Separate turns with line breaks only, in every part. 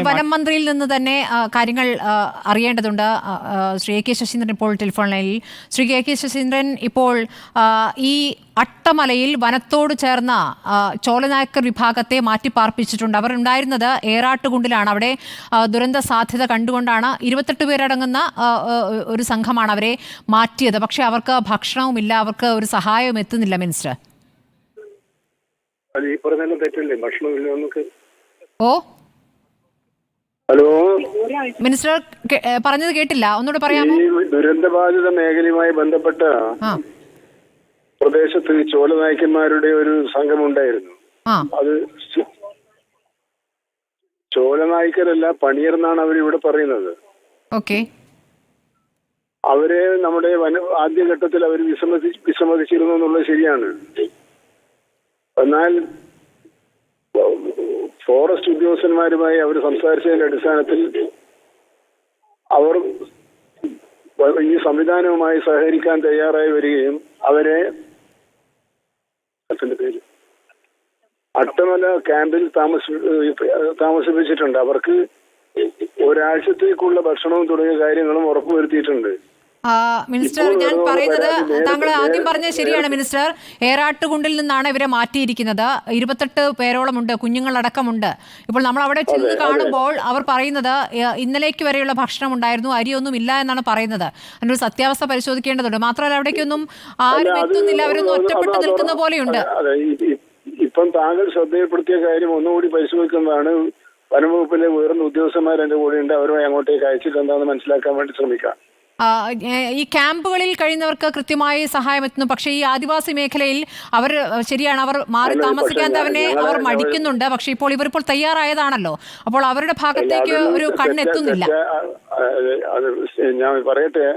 വനം മന്ത്രിയിൽ നിന്ന് തന്നെ കാര്യങ്ങൾ അറിയേണ്ടതുണ്ട്. ശ്രീ എ കെ ശശീന്ദ്രൻ ഇപ്പോൾ ടെലിഫോൺ ലൈനിൽ. ശ്രീ എ കെ ശശീന്ദ്രൻ, ഇപ്പോൾ ഈ അട്ടമലയിൽ വനത്തോട് ചേർന്ന ചോലനായ്ക്കർ വിഭാഗത്തെ മാറ്റിപ്പാർപ്പിച്ചിട്ടുണ്ട്. അവർ ഉണ്ടായിരുന്നത് ഏറാട്ടുകുണ്ടിലാണ്. അവിടെ ദുരന്ത സാധ്യത കണ്ടുകൊണ്ടാണ് 28 പേരടങ്ങുന്ന ഒരു സംഘമാണ് അവരെ മാറ്റിയത്. പക്ഷെ അവർക്ക് ഭക്ഷണവുമില്ല, അവർക്ക് ഒരു സഹായവും എത്തുന്നില്ല. മിനിസ്റ്റർ, ഓ
ഹലോ
മിനിസ്റ്റർ, പറഞ്ഞത് കേട്ടില്ല, ഒന്നുകൂടെ പറയാമോ?
ഈ ദുരന്തബാധിത മേഖലയുമായി ബന്ധപ്പെട്ട പ്രദേശത്ത് ചോലനായ്ക്കന്മാരുടെ ഒരു സംഘമുണ്ടായിരുന്നു. അത് ചോലനായ്ക്കരല്ല, പണിയർന്നാണ് അവരിവിടെ പറയുന്നത്.
ഓക്കെ.
അവരെ നമ്മുടെ ആദ്യഘട്ടത്തിൽ അവർ വിസമ്മതിച്ചിരുന്നു എന്നുള്ളത് ശരിയാണ്. എന്നാൽ ഫോറസ്റ്റ് ഉദ്യോഗസ്ഥന്മാരുമായി അവർ സംസാരിച്ചതിന്റെ അടിസ്ഥാനത്തിൽ അവർ ഈ സംവിധാനവുമായി സഹകരിക്കാൻ തയ്യാറായി വരികയും അവരെ അട്ടമല ക്യാമ്പിൽ താമസിപ്പിച്ചിട്ടുണ്ട്. അവർക്ക് ഒരാഴ്ചത്തേക്കുള്ള ഭക്ഷണവും തുടങ്ങിയ കാര്യങ്ങളും ഉറപ്പുവരുത്തിയിട്ടുണ്ട്.
മിനിസ്റ്റർ, ഞാൻ പറയുന്നത് താങ്കൾ ആദ്യം പറഞ്ഞത് ശരിയാണ് മിനിസ്റ്റർ. ഏറാട്ടുകുണ്ടിൽ നിന്നാണ് ഇവരെ മാറ്റിയിരിക്കുന്നത്. 28 പേരോളമുണ്ട്, കുഞ്ഞുങ്ങളടക്കമുണ്ട്. ഇപ്പോൾ നമ്മൾ അവിടെ ചെന്ന് കാണുമ്പോൾ അവർ പറയുന്നത് ഇന്നലേക്ക് വരെയുള്ള ഭക്ഷണം ഉണ്ടായിരുന്നു, അരിയൊന്നും ഇല്ല എന്നാണ് പറയുന്നത്. അതിനൊരു സത്യാവസ്ഥ പരിശോധിക്കേണ്ടതുണ്ട്. മാത്രമല്ല, അവിടേക്കൊന്നും ആരും എത്തുന്നില്ല, അവരൊന്നും ഒറ്റപ്പെട്ട് നിൽക്കുന്ന പോലെയുണ്ട്.
ഇപ്പം താങ്കൾ ശ്രദ്ധയിൽപ്പെടുത്തിയ കാര്യം ഒന്നുകൂടി പരിശോധിക്കുന്നതാണ്. വനംവകുപ്പിലെ ഉയർന്ന ഉദ്യോഗസ്ഥന്മാർ എന്റെ കൂടെയുണ്ട്. അവരുമായി അങ്ങോട്ടേക്ക് അയച്ചിട്ട് എന്താണെന്ന് മനസ്സിലാക്കാൻ വേണ്ടി ശ്രമിക്കാം.
ഈ ക്യാമ്പുകളിൽ കഴിയുന്നവർക്ക് കൃത്യമായി സഹായം എത്തുന്നു. പക്ഷേ ഈ ആദിവാസി മേഖലയിൽ അവർ ശരിയാണ്, അവർ മാറി താമസിക്കാൻ തന്നെ അവർ മടിക്കുന്നുണ്ട്. പക്ഷെ ഇപ്പോൾ ഇവരിപ്പോൾ തയ്യാറായതാണല്ലോ, അപ്പോൾ അവരുടെ ഭാഗത്തേക്ക് ഒരു കണ്ണെത്തുന്നില്ല.
ഞാൻ പറയട്ടെ,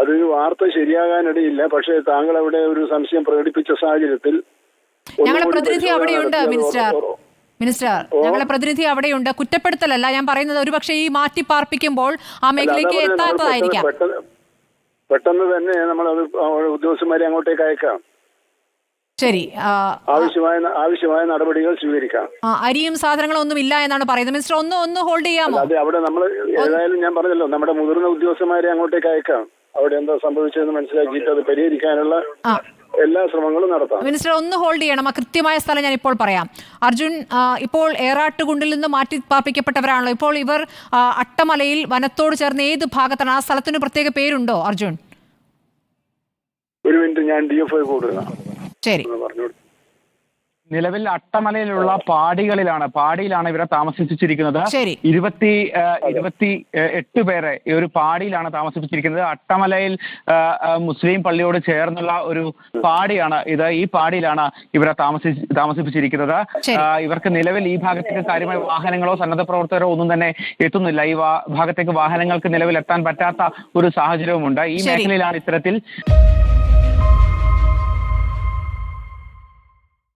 അതൊരു വാർത്ത ശരിയാകാനിടയില്ല. പക്ഷേ താങ്കൾ അവിടെ ഒരു സംശയം പ്രകടിപ്പിച്ച സാഹചര്യത്തിൽ
ഞങ്ങളുടെ പ്രതിനിധി അവിടെയുണ്ട്. മിനിസ്റ്റർ, ഞങ്ങളെ പ്രതിനിധി അവിടെയുണ്ട്. കുറ്റപ്പെടുത്തലല്ല ഞാൻ പറയുന്നത്. ഒരുപക്ഷെ ഈ മാറ്റി പാർപ്പിക്കുമ്പോൾ ആ മേഖലയ്ക്ക് എത്താത്തതായിരിക്കാം.
പെട്ടെന്ന് തന്നെ നമ്മൾ ഉദ്യോഗസ്ഥന്മാരെ അങ്ങോട്ടേക്ക് അയക്കാം.
ശരി,
ആവശ്യമായ നടപടികൾ സ്വീകരിക്കാം.
അരിയും സാധനങ്ങളും ഒന്നും ഇല്ല എന്നാണ് പറയുന്നത്. മിനിസ്റ്റർ, ഒന്ന് ഹോൾഡ് ചെയ്യാമോ?
അതെ, അവിടെ നമ്മൾ ഏതായാലും ഞാൻ പറഞ്ഞല്ലോ, നമ്മുടെ മുതിർന്ന ഉദ്യോഗസ്ഥന്മാരെ അങ്ങോട്ടേക്ക് അയക്കാം. അവിടെ എന്താ സംഭവിച്ചതെന്ന് മനസ്സിലാക്കിയിട്ട് അത് പരിഹരിക്കാനുള്ള എല്ലാ ശ്രമങ്ങളും നടത്താം.
മിനിസ്റ്റർ, ഒന്ന് ഹോൾഡ് ചെയ്യണം. ആ കൃത്യമായ സ്ഥലം ഞാൻ ഇപ്പോൾ പറയാം. അർജുൻ, ഇപ്പോൾ ഏറാട്ടുകുണ്ടിൽ നിന്ന് മാറ്റി പാർപ്പിക്കപ്പെട്ടവരാണല്ലോ. ഇപ്പോൾ ഇവർ അട്ടമലയിൽ വനത്തോട് ചേർന്ന് ഏത് ഭാഗത്താണ്? ആ സ്ഥലത്തിന് പ്രത്യേക പേരുണ്ടോ അർജുൻ?
ഒരു മിനിറ്റ്, ഞാൻ DFI കൂടുക.
ശരി.
നിലവിൽ അട്ടമലയിലുള്ള പാടിയിലാണ് ഇവരെ താമസിപ്പിച്ചിരിക്കുന്നത്. 28 പേരെ ഈ ഒരു പാടിയിലാണ് താമസിപ്പിച്ചിരിക്കുന്നത്. അട്ടമലയിൽ മുസ്ലിം പള്ളിയോട് ചേർന്നുള്ള ഒരു പാടിയാണ് ഇത്. ഈ പാടിയിലാണ് ഇവരെ താമസിപ്പിച്ചിരിക്കുന്നത്. ഇവർക്ക് നിലവിൽ ഈ ഭാഗത്തേക്ക് കാര്യമായ വാഹനങ്ങളോ സന്നദ്ധ പ്രവർത്തകരോ ഒന്നും തന്നെ എത്തുന്നില്ല. ഈ ഭാഗത്തേക്ക് വാഹനങ്ങൾക്ക് നിലവിൽ എത്താൻ പറ്റാത്ത ഒരു സാഹചര്യവുമുണ്ട്. ഈ മേഖലയിലാണ് ഇത്തരത്തിൽ